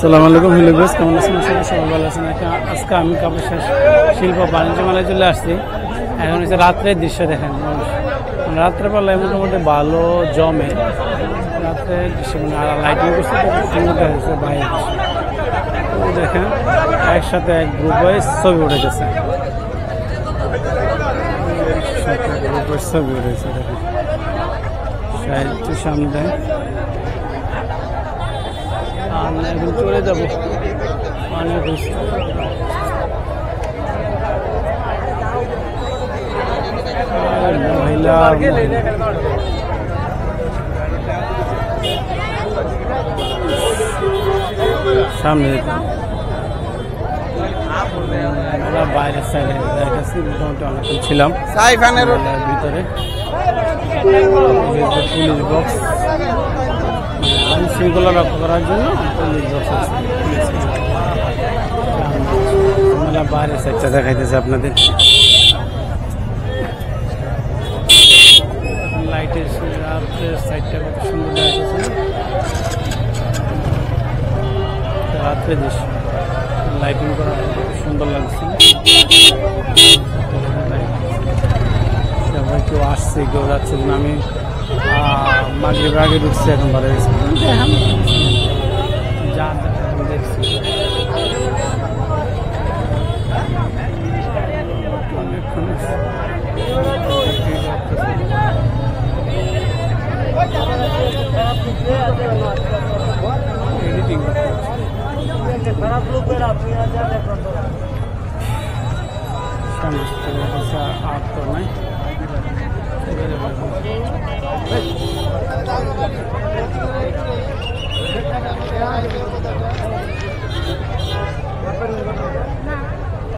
আসসালামু আলাইকুম ভিলেজ, কেমন আছেন? সবাই ভালো আছেন। আজকে আমি কাপড় শিল্প বাণিজ্য মেলায় চলে আসছি। এখন হচ্ছে রাত্রের দৃশ্য দেখেন। রাত্রেবেলায় মোটামুটি ভালো জমে রাত্রের দৃশ্য, লাইটিং করছে সুন্দর হয়েছে। বাইরে দেখেন একসাথে এক গ্রুপ ওয়াইজ ছবি উঠেছে, ছবি উঠেছে। দেখেন একটু সামনে এখন চলে যাবো। অনেক মহিলা সামনে বাইরের সাইডে মোটামুটি অনেকক্ষণ ছিলাম ভিতরে। পুলিশ বক্স আইন শৃঙ্খলা রক্ষা করার জন্য পুলিশ বক্স আছে। মেলা বাইরের সাইডটা দেখাইতেছে আপনাদের। লাইটের সাইডটা কত সুন্দর দেখাইতেছে। রাত্রে দৃশ্য লাইটিং করা সুন্দর লাগছে। সবাই কেউ আসছে কেউ যাচ্ছে। আমি মাগরিবের আগে ঢুকছি, এখন বাড়ি যা দেখছি এডিটিং।